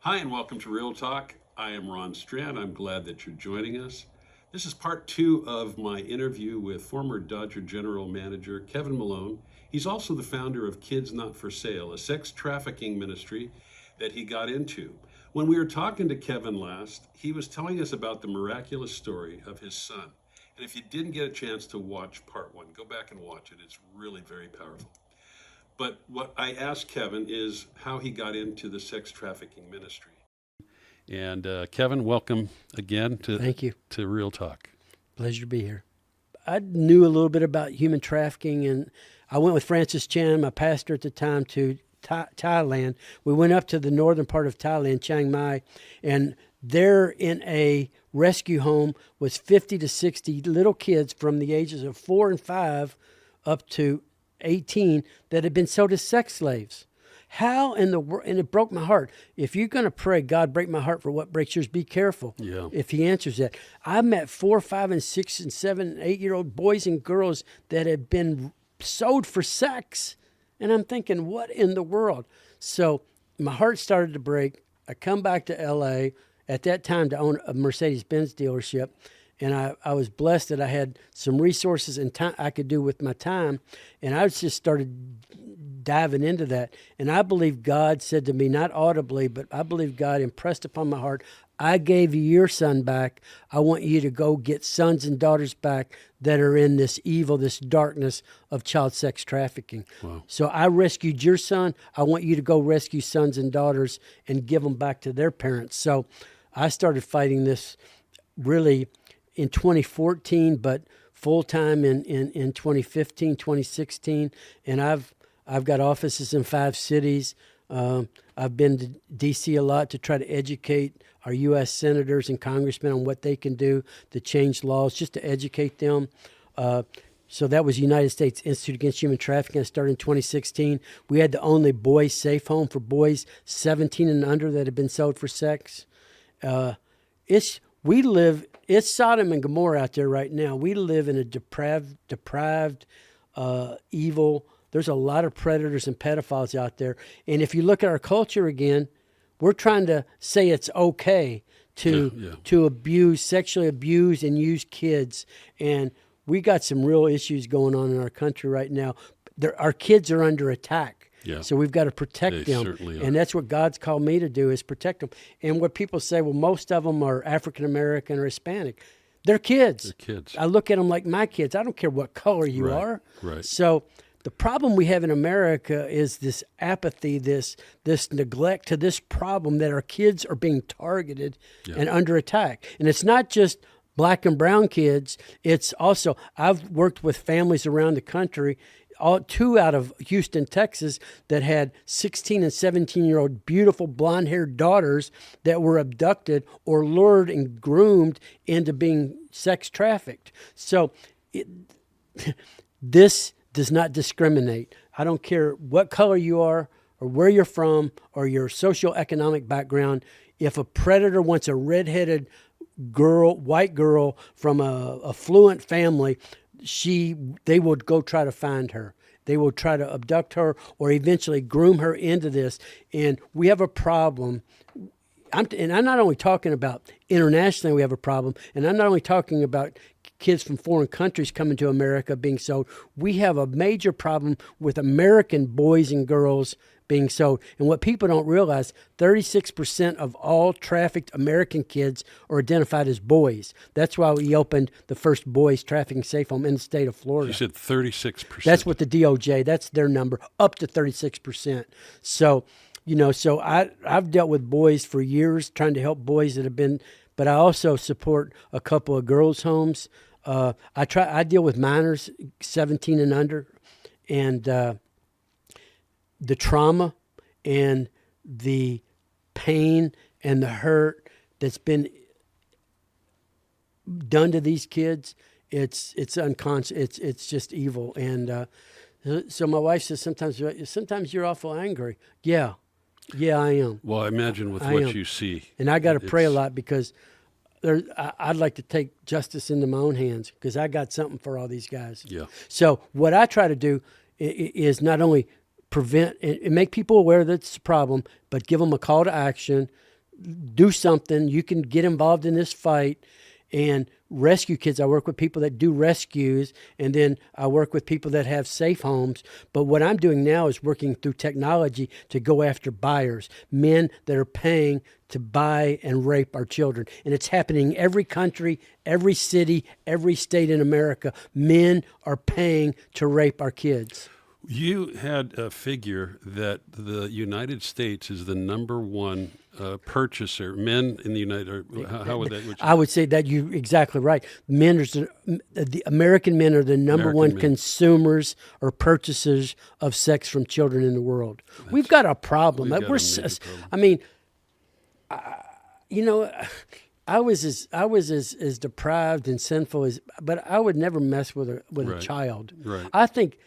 Hi, and welcome to Real Talk. I am Ron Strand. I'm glad that you're joining us. This is part two of my interview with former Dodger General Manager Kevin Malone. He's also the founder of Kids Not For Sale, a sex trafficking ministry that he got into. When we were talking to Kevin last, he was telling us about the miraculous story of his son. And if you didn't get a chance to watch part one, go back and watch it. It's really very powerful. But what I asked Kevin is how he got into the sex trafficking ministry. And Kevin, welcome again Thank you. to Real Talk. Pleasure to be here. I knew a little bit about human trafficking, and I went with Francis Chan, my pastor at the time, to Thailand. We went up to the northern part of Thailand, Chiang Mai, and there in a rescue home was 50 to 60 little kids from the ages of 4 and 5 up to 18 that had been sold as sex slaves. How in the world? And it broke my heart. If you're going to pray, God, break my heart for what breaks yours, be careful. Yeah. If he answers that. I met 4, 5, and 6, and 7, and 8-year-old boys and girls that had been sold for sex. And I'm thinking, what in the world? So my heart started to break. I come back to L.A. at that time to own a Mercedes-Benz dealership. And I was blessed that I had some resources and time I could do with my time. And I just started diving into that. And I believe God said to me, not audibly, but I believe God impressed upon my heart, I gave you your son back. I want you to go get sons and daughters back that are in this evil, this darkness of child sex trafficking. Wow. So I rescued your son. I want you to go rescue sons and daughters and give them back to their parents. So I started fighting this really in 2014, but full-time in 2015, 2016. And I've got offices in 5 cities. I've been to D.C. a lot to try to educate our U.S. senators and congressmen on what they can do to change laws, just to educate them. So that was United States Institute Against Human Trafficking. I started in 2016. We had the only boys' safe home for boys 17 and under that had been sold for sex. It's Sodom and Gomorrah out there right now. We live in a deprived, evil. There's a lot of predators and pedophiles out there. And if you look at our culture again, we're trying to say it's okay to abuse, sexually abuse and use kids. And we got some real issues going on in our country right now. Our kids are under attack. Yeah. So we've got to protect them. Certainly are. And that's what God's called me to do, is protect them. And what people say, well, most of them are African-American or Hispanic. They're kids. They're kids. I look at them like my kids. I don't care what color you are. Right. So the problem we have in America is this apathy, this neglect to this problem that our kids are being targeted and under attack. And it's not just black and brown kids. It's also, I've worked with families around the country, 2 out of Houston, Texas, that had 16 and 17-year-old beautiful blonde-haired daughters that were abducted or lured and groomed into being sex trafficked. So this does not discriminate. I don't care what color you are or where you're from or your socioeconomic background. If a predator wants a redheaded white girl from a affluent family, they will go try to find her. They will try to abduct her or eventually groom her into this. And we have a problem. I'm not only talking about internationally we have a problem, and I'm not only talking about kids from foreign countries coming to America being sold. We have a major problem with American boys and girls being sold. And what people don't realize, 36% of all trafficked American kids are identified as boys. That's why we opened the first boys trafficking safe home in the state of Florida. You said 36%. That's what the DOJ, that's their number, up to 36%. So, I've dealt with boys for years, trying to help boys that have been, but I also support a couple of girls' homes. I deal with minors, 17 and under, and the trauma and the pain and the hurt that's been done to these kids, it's unconscious. It's just evil. And so my wife says sometimes you're awful angry. Yeah, I am. Well, I imagine with I what am. you see. And I got to pray a it's- lot because I'd like to take justice into my own hands because I got something for all these guys. Yeah. So what I try to do is not only prevent and make people aware that it's a problem, but give them a call to action. Do something. You can get involved in this fight and rescue kids. I work with people that do rescues, and then I work with people that have safe homes. But what I'm doing now is working through technology to go after buyers, men that are paying to buy and rape our children. And it's happening in every country, every city, every state in America. Men are paying to rape our kids. You had a figure that the United States is the number one purchaser. Men in the United, how would that? I would say that you're exactly right. The American men are the number one consumers or purchasers of sex from children in the world. We've got a problem. We've got a major problem. I mean, I was as deprived and sinful as, but I would never mess with a Right. child. Right. I think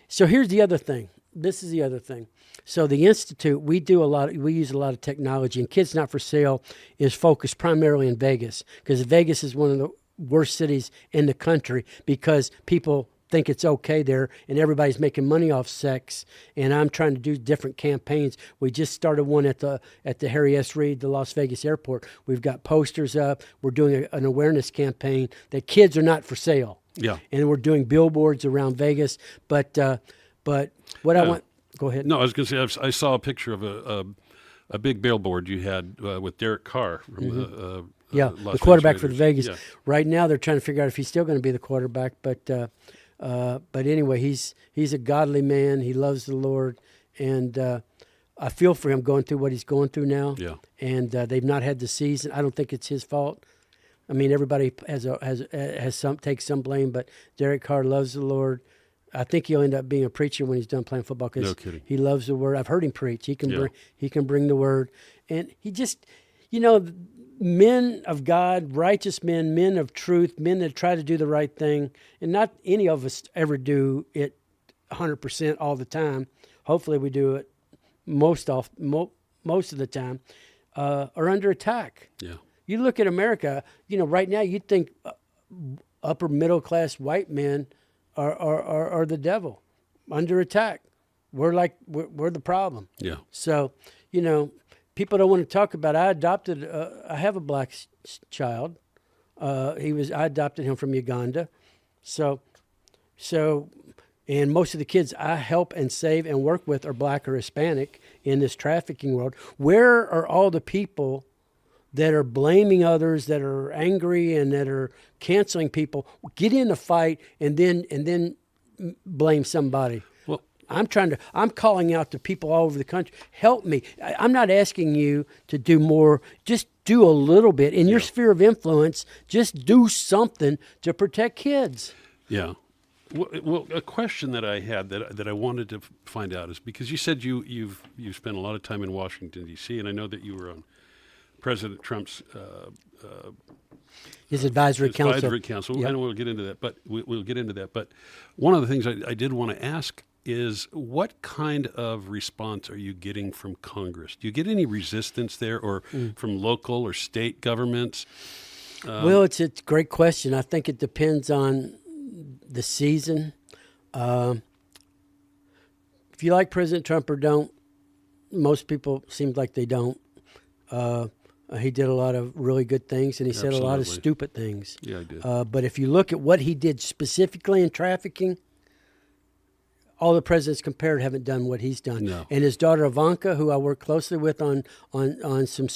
so here's the other thing. This is the other thing. So the Institute, we use a lot of technology, and Kids Not for Sale is focused primarily in Vegas because Vegas is one of the worst cities in the country because people think it's okay there and everybody's making money off sex. And I'm trying to do different campaigns. We just started one at the Harry S. Reid, the Las Vegas airport. We've got posters up. We're doing an awareness campaign that kids are not for sale. Yeah. And we're doing billboards around Vegas. But what I want, go ahead. No, I was going to say I saw a picture of a big billboard you had with Derek Carr from Yeah, Las the Vegas quarterback for the Raiders. Vegas. Yeah. Right now, they're trying to figure out if he's still going to be the quarterback. But anyway, he's a godly man. He loves the Lord, and I feel for him going through what he's going through now. Yeah. And they've not had the season. I don't think it's his fault. I mean, everybody takes some blame, but Derek Carr loves the Lord. I think he'll end up being a preacher when he's done playing football because No kidding. he loves the word. I've heard him preach. He can Yeah. bring the word, and he just, men of God, righteous men of truth, men that try to do the right thing, and not any of us ever do it 100% all the time. Hopefully, we do it most of the time. Are under attack. Yeah. You look at America. Right now, you'd think upper middle class white men are the devil, under attack. We're the problem. Yeah. So, people don't want to talk about. I have a black child. I adopted him from Uganda. So, and most of the kids I help and save and work with are black or Hispanic in this trafficking world. Where are all the people that are blaming others, that are angry and that are canceling people? Get in the fight and then blame somebody. Well, I'm calling out to people all over the country. Help me. I'm not asking you to do more. Just do a little bit in your sphere of influence. Just do something to protect kids. yeah. Well, a question that I had that I wanted to find out is because you said you've spent a lot of time in Washington D.C. and I know that you were on President Trump's His advisory council. Advisory council. Yep. And we'll get into that. But we'll get into that. But one of the things I did want to ask is what kind of response are you getting from Congress? Do you get any resistance there, or from local or state governments? Well, it's a great question. I think it depends on the season. If you like President Trump or don't, most people seems like they don't. He did a lot of really good things, and he said a lot of Absolutely. stupid things. Yeah, I did. But if you look at what he did specifically in trafficking, all the presidents compared haven't done what he's done. No. And his daughter Ivanka, who I work closely with on some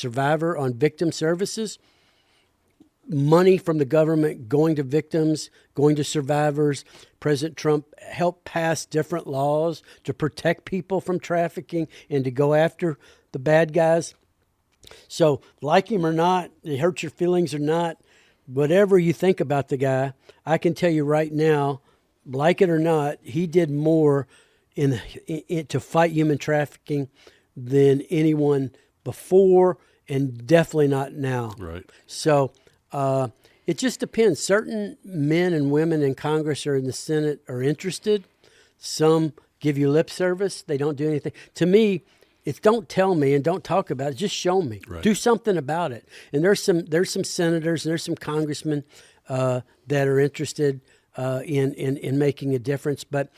victim services, money from the government going to victims, going to survivors. President Trump helped pass different laws to protect people from trafficking and to go after the bad guys. So, like him or not, it hurts your feelings or not, whatever you think about the guy, I can tell you right now, like it or not, he did more to fight human trafficking than anyone before, and definitely not now. Right. So it just depends. Certain men and women in Congress or in the Senate are interested. Some give you lip service. They don't do anything. To me, it's don't tell me and don't talk about it. Just show me. Right. Do something about it. And there's some senators and there's some congressmen that are interested in making a difference. But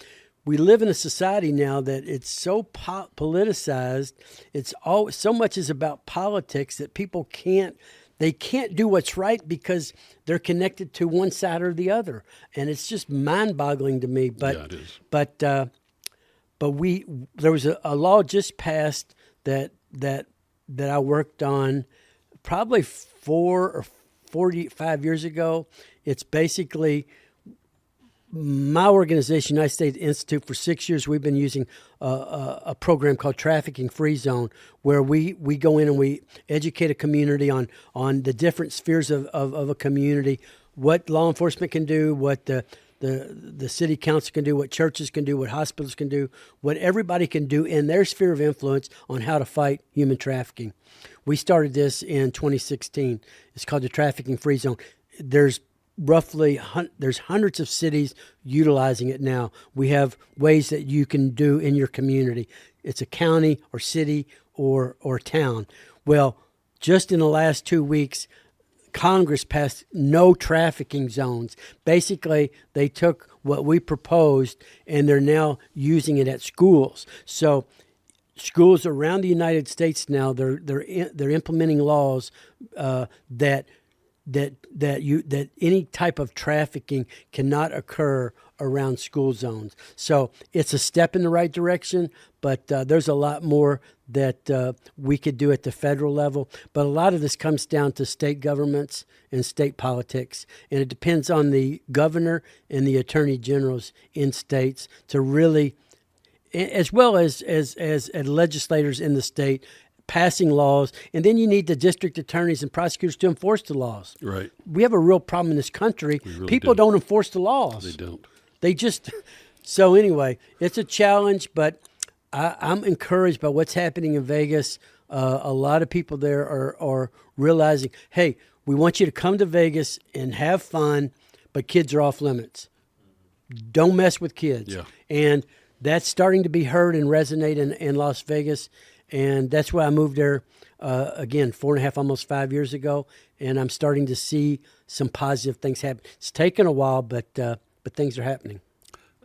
we live in a society now that it's so politicized. It's all so much is about politics that people can't do what's right because they're connected to one side or the other, and it's just mind-boggling to me. But Yeah, it is. but there was a law just passed that I worked on probably 45 years ago. It's basically my organization, United States Institute. For 6 years, we've been using a program called Trafficking Free Zone, where we go in and we educate a community on the different spheres of a community, what law enforcement can do, what the city council can do, what churches can do, what hospitals can do, what everybody can do in their sphere of influence on how to fight human trafficking. We started this in 2016. It's called the Trafficking Free Zone. There's hundreds of cities utilizing it now. We have ways that you can do in your community. It's a county or city or town. Well, just in the last 2 weeks, Congress passed no trafficking zones. Basically, they took what we proposed and they're now using it at schools. So schools around the United States now, they're implementing laws that any type of trafficking cannot occur around school zones. So it's a step in the right direction, but there's a lot more that we could do at the federal level. But a lot of this comes down to state governments and state politics, and it depends on the governor and the attorney generals in states to really, as well as legislators in the state, passing laws, and then you need the district attorneys and prosecutors to enforce the laws. Right. We have a real problem in this country. We really People do. don't enforce the laws. They don't. They just. So anyway, it's a challenge, but I'm encouraged by what's happening in Vegas. A lot of people there are realizing, hey, we want you to come to Vegas and have fun, but kids are off limits. Don't mess with kids. Yeah. And that's starting to be heard and resonate in Las Vegas. And that's why I moved there, again, 4.5, almost 5 years ago. And I'm starting to see some positive things happen. It's taken a while, but things are happening.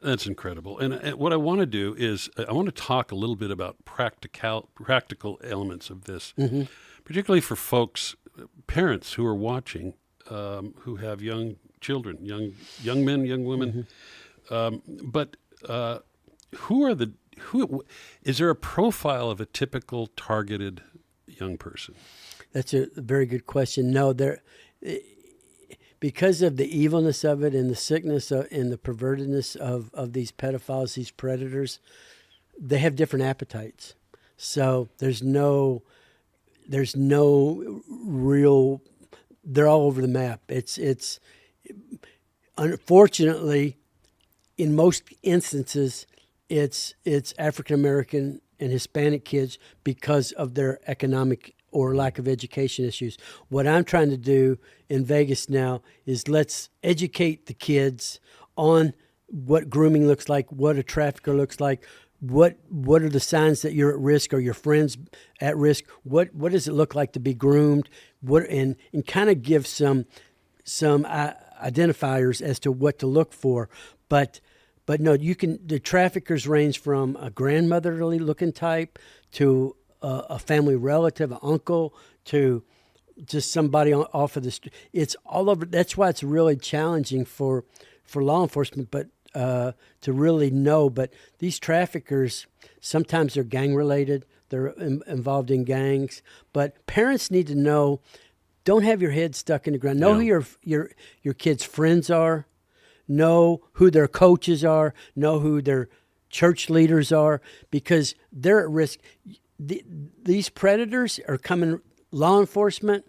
That's incredible. And what I want to do is I want to talk a little bit about practical elements of this, particularly for folks, parents who are watching, who have young children, young men, young women. But who is there a profile of a typical targeted young person? That's a very good question. No, because of the evilness of it and the sickness and the pervertedness of these pedophiles, these predators, they have different appetites. So there's no real. They're all over the map. It's unfortunately, in most instances, it's African American and Hispanic kids because of their economic or lack of education issues. What I'm trying to do in Vegas now is let's educate the kids on what grooming looks like, what a trafficker looks like, what are the signs that you're at risk or your friends at risk, what does it look like to be groomed, and kind of give some identifiers as to what to look for. But no, the traffickers range from a grandmotherly looking type to a family relative, an uncle, to just somebody off of the street. It's all over. That's why it's really challenging for law enforcement, but to really know. But these traffickers, sometimes they're gang related. They're involved in gangs. But parents need to know. Don't have your head stuck in the ground. Know who your kids' friends are. Know who their coaches are. Know who their church leaders are, because they're at risk. These predators are coming. Law enforcement,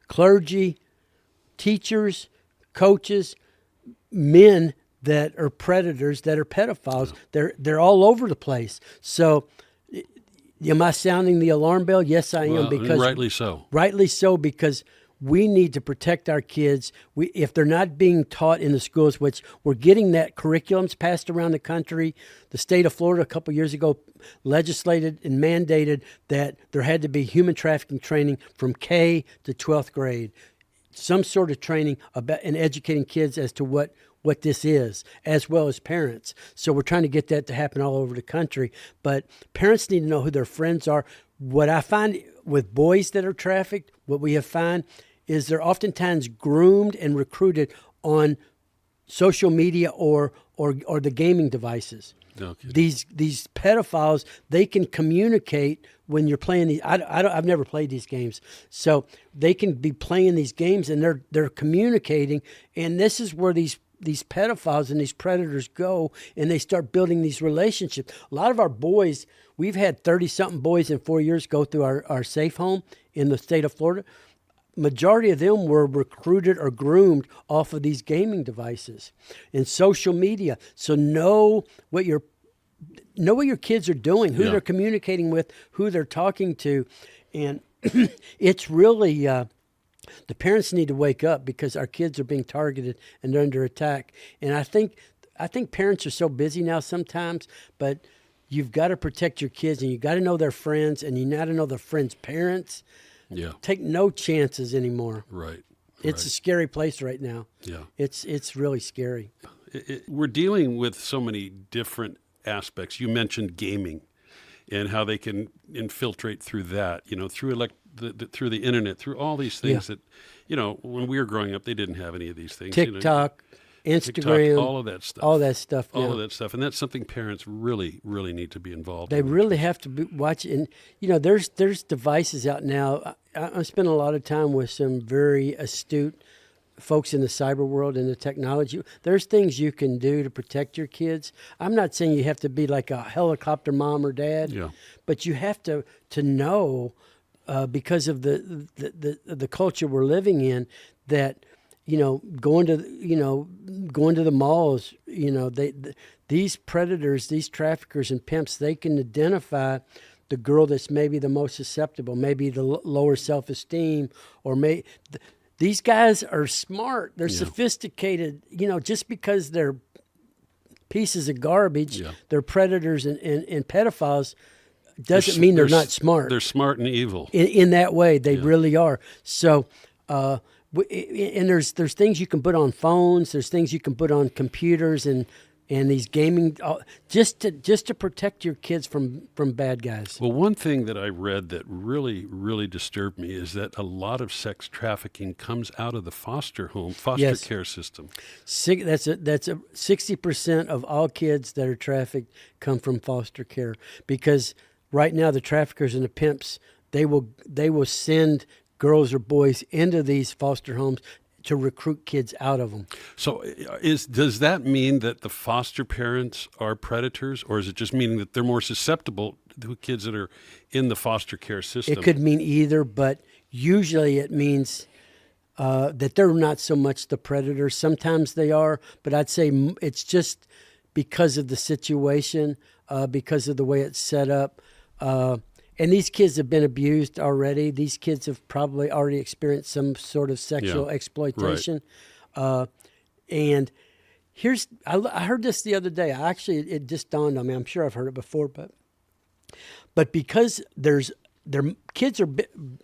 clergy, teachers, coaches, men that are predators, that are pedophiles. They're all over the place. So Am I sounding the alarm bell? Yes, I am. Well, and Because rightly so. rightly so, because we need to protect our kids. If they're not being taught in the schools, which we're getting that curriculums passed around the country. The state of Florida a couple years ago legislated and mandated that there had to be human trafficking training from K to 12th grade. Some sort of training about and educating kids as to what this is, as well as parents. So we're trying to get that to happen all over the country. But parents need to know who their friends are. What I find with boys that are trafficked, what we have found is they're oftentimes groomed and recruited on social media or the gaming devices. Okay. These pedophiles, they can communicate when you're playing these. I've never played these games, so they can be playing these games and they're communicating. And this is where these pedophiles and these predators go, and they start building these relationships. A lot of our boys, we've had 30-something boys in 4 years go through our safe home in the state of Florida. Majority of them were recruited or groomed off of these gaming devices and social media. So know what your kids are doing, who they're communicating with, who they're talking to, and it's really the parents need to wake up because our kids are being targeted and they're under attack. And I think parents are so busy now sometimes, but you've got to protect your kids, and you got to know their friends, and you got to know their friends' parents. Yeah. Take no chances anymore. Right. It's a scary place right now. Yeah. It's really scary. We're dealing with so many different aspects. You mentioned gaming and how they can infiltrate through that, through through the internet, through all these things that, when we were growing up, they didn't have any of these things. TikTok, Instagram, TikTok, all of that stuff. All that stuff. All of that stuff. And that's something parents really, really need to be involved They in. really have to be watching. And, there's devices out now. I spend a lot of time with some very astute folks in the cyber world and the technology. There's things you can do to protect your kids. I'm not saying you have to be like a helicopter mom or dad, but you have to know because of the culture we're living in that going to the malls, these predators, these traffickers and pimps, they can identify the girl that's maybe the most susceptible, maybe the lower self-esteem, or these guys are smart. They're sophisticated. Just because they're pieces of garbage, they're predators and pedophiles, doesn't mean they're not smart. They're smart and evil. In that way, they really are. So, and there's things you can put on phones. There's things you can put on computers and these gaming, just to protect your kids from bad guys. Well, one thing that I read that really, really disturbed me is that a lot of sex trafficking comes out of the foster care system. That's a 60% of all kids that are trafficked come from foster care, because right now the traffickers and the pimps, they will send girls or boys into these foster homes to recruit kids out of them. So does that mean that the foster parents are predators, or is it just meaning that they're more susceptible to kids that are in the foster care system? It could mean either, but usually it means that they're not so much the predators. Sometimes they are, but I'd say it's just because of the situation, because of the way it's set up. And these kids have been abused already. These kids have probably already experienced some sort of sexual exploitation. Right. And I heard this the other day. It just dawned on me. I'm sure I've heard it before, but because they're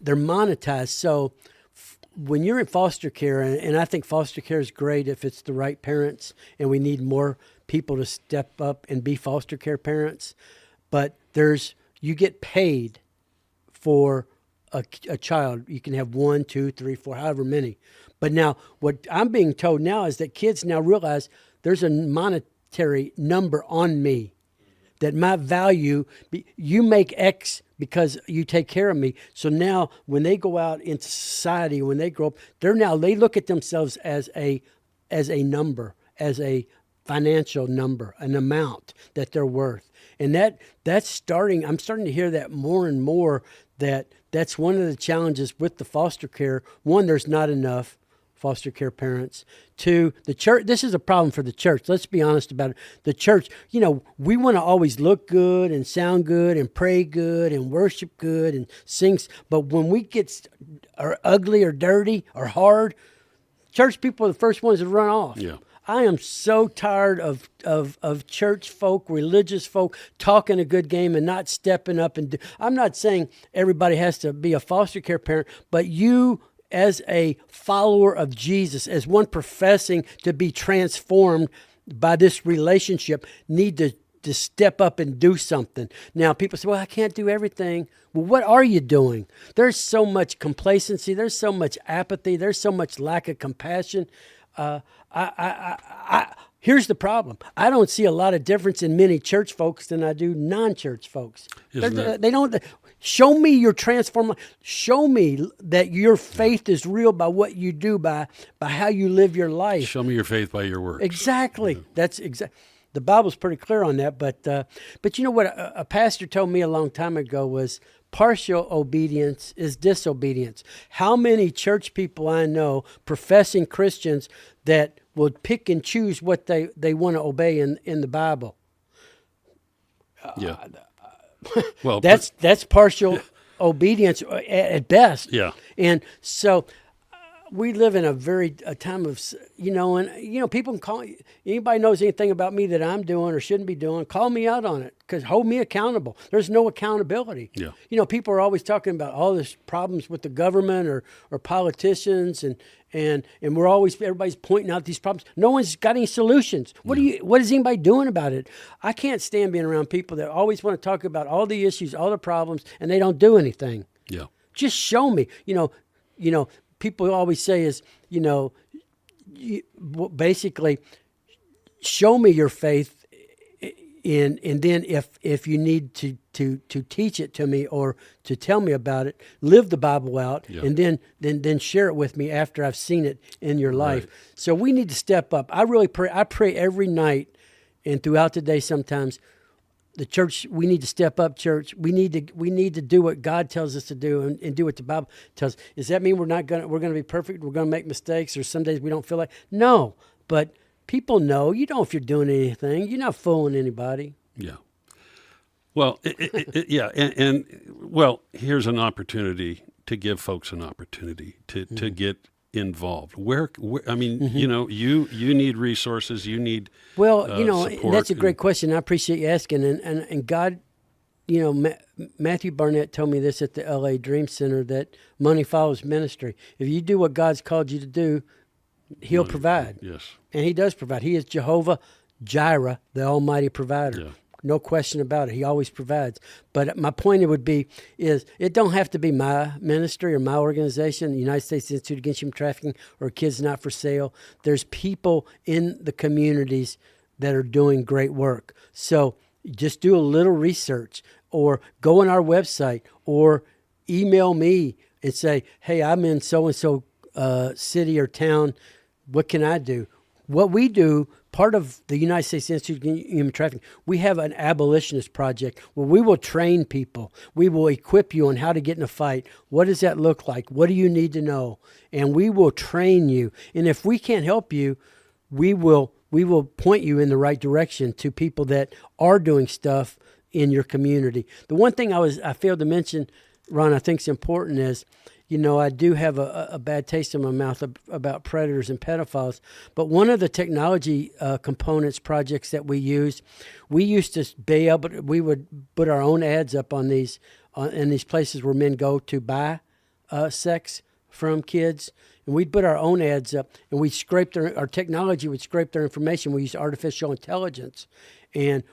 monetized. So when you're in foster care, and I think foster care is great if it's the right parents, and we need more people to step up and be foster care parents. But you get paid for a child. You can have 1, 2, 3, 4, however many. But now what I'm being told now is that kids now realize there's a monetary number on me, that my value, you make X because you take care of me. So now when they go out into society, when they grow up, they look at themselves as a number, as a financial number, an amount that they're worth. And I'm starting to hear that more and more, that's one of the challenges with the foster care. One, there's not enough foster care parents, to the church. This is a problem for the church. Let's be honest about it. The church, we want to always look good and sound good and pray good and worship good and sing. But when we get are ugly or dirty or hard, church people are the first ones to run off. Yeah. I am so tired of church folk, religious folk talking a good game and not stepping up and I'm not saying everybody has to be a foster care parent, but you as a follower of Jesus, as one professing to be transformed by this relationship, need to step up and do something. Now, people say, well, I can't do everything. Well, what are you doing? There's so much complacency. There's so much apathy. There's so much lack of compassion. Here's the problem. I don't see a lot of difference in many church folks than I do non-church folks. They don't. Show me your transform. Show me that your faith is real by what you do, by how you live your life. Show me your faith by your works. Exactly. Yeah. That's exactly. The Bible's pretty clear on that. But you know what a pastor told me a long time ago was partial obedience is disobedience. How many church people I know, professing Christians, that will pick and choose what they want to obey in the Bible? Yeah. Well, that's partial obedience at best. Yeah. And so we live in a time of, people can call, anybody knows anything about me that I'm doing or shouldn't be doing, call me out on it, because hold me accountable. There's no accountability. Yeah. People are always talking about all this problems with the government or politicians and everybody's pointing out these problems. No one's got any solutions. What is anybody doing about it? I can't stand being around people that always want to talk about all the issues, all the problems, and they don't do anything. Yeah. Just show me, people always say is, basically, show me your faith, and then if you need to teach it to me or to tell me about it, live the Bible out, and then share it with me after I've seen it in your life. Right. So we need to step up. I really pray. I pray every night and throughout the day sometimes. The church, we need to step up, church. We need to do what God tells us to do and do what the Bible tells us. Does that mean we're going to be perfect? We're going to make mistakes, or some days we don't feel like? No, but people know. You know if you're doing anything. You're not fooling anybody. Yeah. Well, here's an opportunity to give folks an opportunity to get involved. Where I mean, you need resources. You need support. That's a great question. I appreciate you asking. And God, Matthew Barnett told me this at the LA Dream Center, that money follows ministry. If you do what God's called you to do, He'll provide. Yes, and He does provide. He is Jehovah Jireh, the Almighty Provider. Yeah. No question about it. He always provides. But my point is it don't have to be my ministry or my organization, the United States Institute Against Human Trafficking or Kids Not for Sale. There's people in the communities that are doing great work. So just do a little research, or go on our website, or email me and say, hey, I'm in so-and-so city or town. What can I do? What we do, part of the United States Institute of Human Trafficking, we have an abolitionist project where we will train people. We will equip you on how to get in a fight. What does that look like? What do you need to know? And we will train you. And if we can't help you, we will point you in the right direction to people that are doing stuff in your community. The one thing I failed to mention, Ron, I think is important is, I do have a bad taste in my mouth about predators and pedophiles. But one of the technology components projects that we used to be able to, we would put our own ads up on these in these places where men go to buy sex from kids. And we'd put our own ads up, and we'd our technology would scrape their information. We used artificial intelligence. And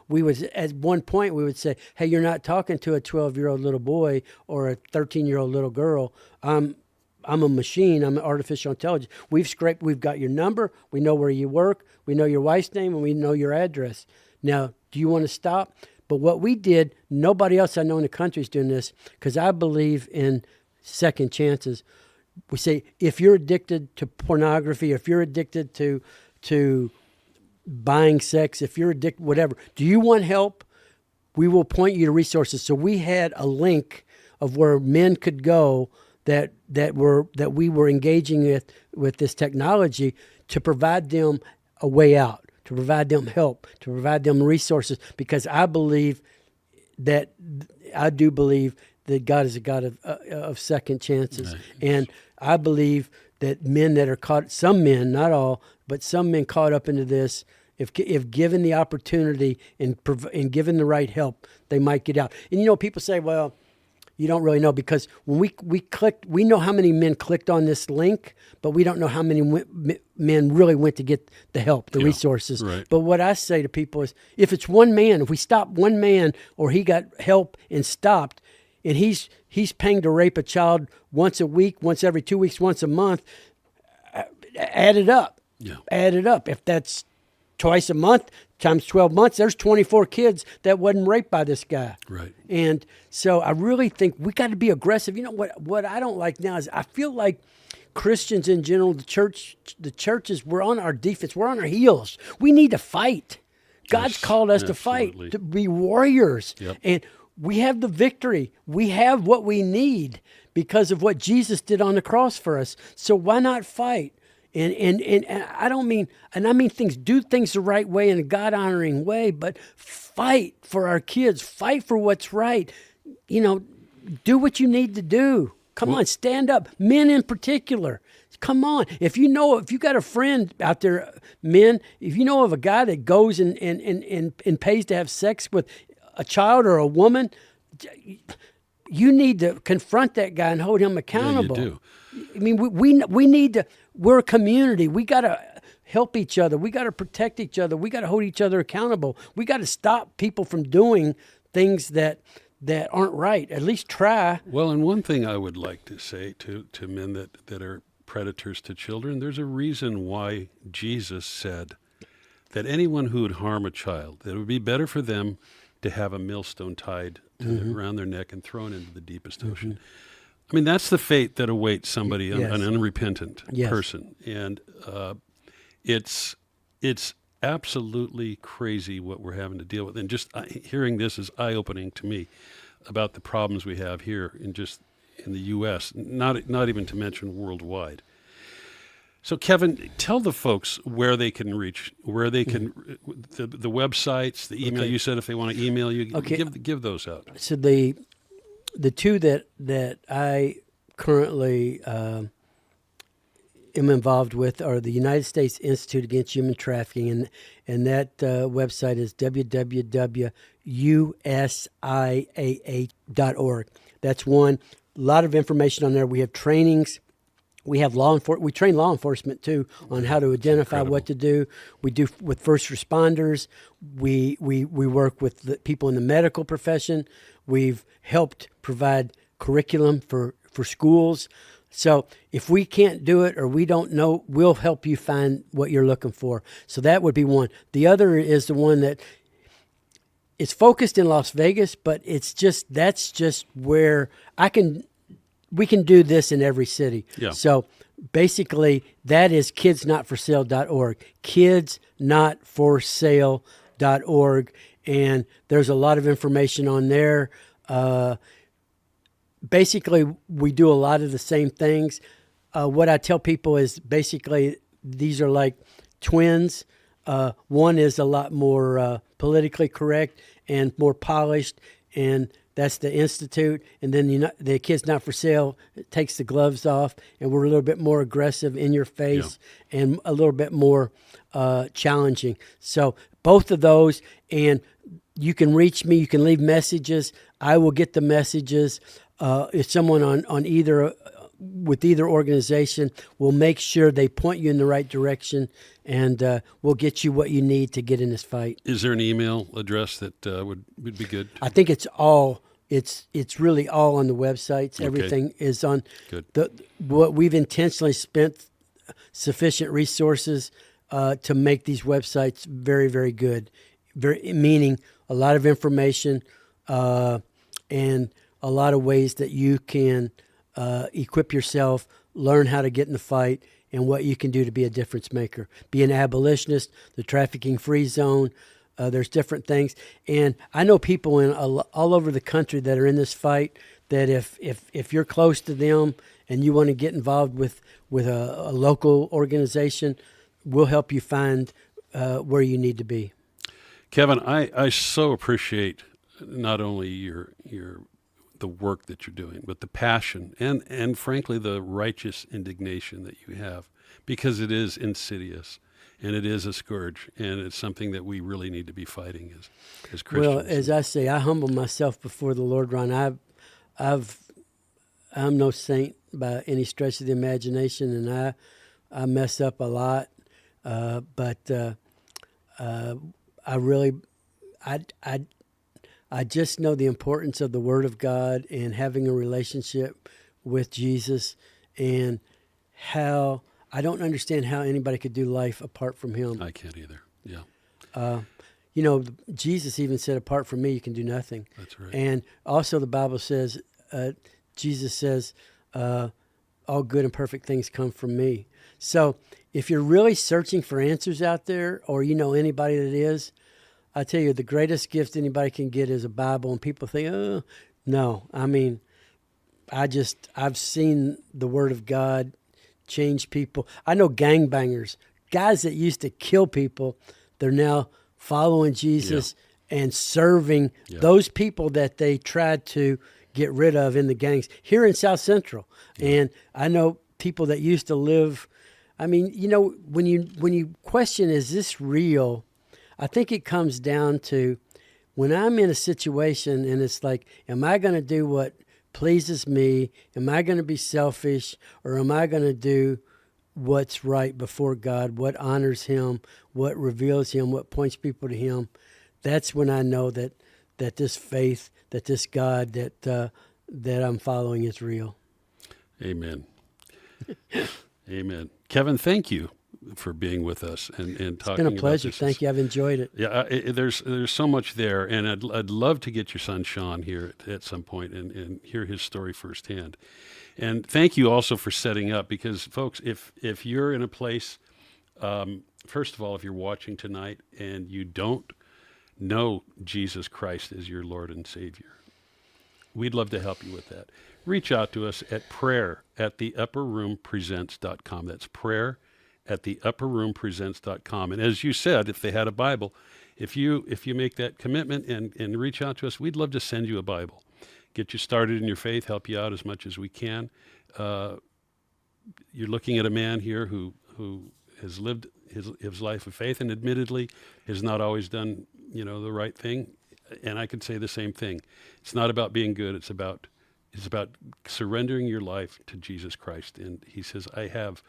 at one point, we would say, hey, you're not talking to a 12-year-old little boy or a 13-year-old little girl. I'm a machine. I'm an artificial intelligence. We've got your number. We know where you work. We know your wife's name, and we know your address. Now, do you want to stop? But what we did, nobody else I know in the country is doing this, because I believe in second chances. We say, if you're addicted to pornography, if you're addicted to buying sex, if you're addicted, whatever, do you want help? We will point you to resources. So we had a link of where men could go that we were engaging with this technology to provide them a way out, to provide them help, to provide them resources, because I do believe that God is a God of second chances. Right. And I believe that men that are caught, some men, not all, but some men caught up into this, if given the opportunity and given the right help, they might get out. And people say, well, you don't really know, because when we clicked, we know how many men clicked on this link, but we don't know how many men really went to get the help, the resources. Right. But what I say to people is, if it's one man, if we stop one man, or he got help and stopped, and he's paying to rape a child once a week, once every 2 weeks, once a month, add it up. Yeah. Add it up. If that's twice a month times 12 months, there's 24 kids that wasn't raped by this guy. Right. And so I really think we got to be aggressive. What I don't like now is I feel like Christians in general, the churches, we're on our defense. We're on our heels. We need to fight. God's called us to fight, to be warriors. Yep. And we have the victory. We have what we need because of what Jesus did on the cross for us. So why not fight? And I don't mean, and I mean do things the right way in a God-honoring way, but fight for our kids, fight for what's right. Do what you need to do. Come on, stand up. Men in particular. Come on. If you got a friend out there, men, if you know of a guy that goes and pays to have sex with a child or a woman, you need to confront that guy and hold him accountable. Yeah, you do. I mean, we need to. We're a community. We got to help each other. We got to protect each other. We got to hold each other accountable. We got to stop people from doing things that aren't right. At least try. Well, and one thing I would like to say to men that are predators to children, there's a reason why Jesus said that anyone who would harm a child, that it would be better for them to have a millstone tied around their neck and thrown into the deepest ocean. I mean, that's the fate that awaits somebody, an unrepentant person. And it's absolutely crazy what we're having to deal with. And just hearing this is eye-opening to me about the problems we have here in the U.S., not even to mention worldwide. So, Kevin, tell the folks where they can reach, where they can, the websites, the email. You said if they want to email you, give those out. So the two that I currently am involved with are the United States Institute Against Human Trafficking, and that website is www.usiaa.org. That's one. A lot of information on there. We have trainings. We have we train law enforcement too on how to identify what to do. We do with first responders. We work with the people in the medical profession. We've helped provide curriculum for schools. So if we can't do it or we don't know, we'll help you find what you're looking for. So that would be one. The other is the one that it's focused in Las Vegas, but that's just where we can do this in every city. Yeah. So basically that is kidsnotforsale.org, kidsnotforsale.org. And there's a lot of information on there. Basically, we do a lot of the same things. What I tell people is basically these are like twins. One is a lot more politically correct and more polished, and that's the Institute. And then the Kids Not For Sale takes the gloves off, and we're a little bit more aggressive, in your face, and a little bit more challenging. So both of those, and you can reach me. You can leave messages. I will get the messages. If someone on either with either organization will make sure they point you in the right direction, and we'll get you what you need to get in this fight. Is there an email address that would be good? I think it's really all on the websites. Okay. Everything is on. Good. What we've intentionally spent sufficient resources to make these websites very, very good. Meaning a lot of information and a lot of ways that you can equip yourself, learn how to get in the fight, and what you can do to be a difference maker. Be an abolitionist, the trafficking-free zone. There's different things. And I know people all over the country that are in this fight that if you're close to them and you want to get involved with a local organization, we'll help you find where you need to be. Kevin, I so appreciate not only your the work that you're doing, but the passion and frankly the righteous indignation that you have, because it is insidious and it is a scourge, and it's something that we really need to be fighting as Christians. Well, as I say, I humble myself before the Lord, Ron. I'm no saint by any stretch of the imagination, and I mess up a lot. But I really, I just know the importance of the Word of God and having a relationship with Jesus, and how I don't understand how anybody could do life apart from Him. I can't either. Yeah. Jesus even said, apart from me, you can do nothing. That's right. And also the Bible says, Jesus says, all good and perfect things come from me. So if you're really searching for answers out there, or you know anybody that is, I tell you, the greatest gift anybody can get is a Bible. And people think, oh, no. I mean, I've seen the Word of God change people. I know gangbangers, guys that used to kill people, they're now following Jesus and serving those people that they tried to get rid of in the gangs here in South Central. And I know people that used to live. I mean, when you question, is this real? I think it comes down to when I'm in a situation and it's like, am I going to do what pleases me? Am I going to be selfish, or am I going to do what's right before God, what honors Him, what reveals Him, what points people to Him? That's when I know that this faith, that this God that I'm following is real. Amen. Amen. Kevin, thank you for being with us and talking about this. It's been a pleasure. Thank you. I've enjoyed it. Yeah, there's so much there, and I'd love to get your son Sean here at some point and hear his story firsthand. And thank you also for setting up, because folks, if you're in a place, first of all, if you're watching tonight and you don't know Jesus Christ as your Lord and Savior, we'd love to help you with that. Reach out to us at prayer@theupperroompresents.com. That's prayer@theupperroompresents.com. And as you said, if they had a Bible, if you make that commitment and reach out to us, we'd love to send you a Bible, get you started in your faith, help you out as much as we can. You're looking at a man here who has lived his life of faith, and admittedly has not always done the right thing. And I could say the same thing. It's not about being good. It's about surrendering your life to Jesus Christ. And He says, I've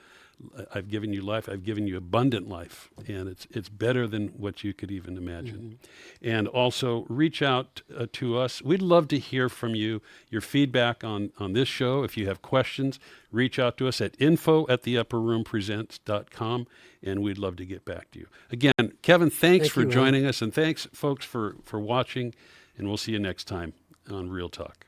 given you life. I've given you abundant life, and it's better than what you could even imagine. Mm-hmm. And also reach out to us. We'd love to hear from you, your feedback on this show. If you have questions, reach out to us at info@theupperroompresents.com, and we'd love to get back to you. Again, Kevin, thanks for joining us, and thanks, folks, for watching, and we'll see you next time on Real Talk.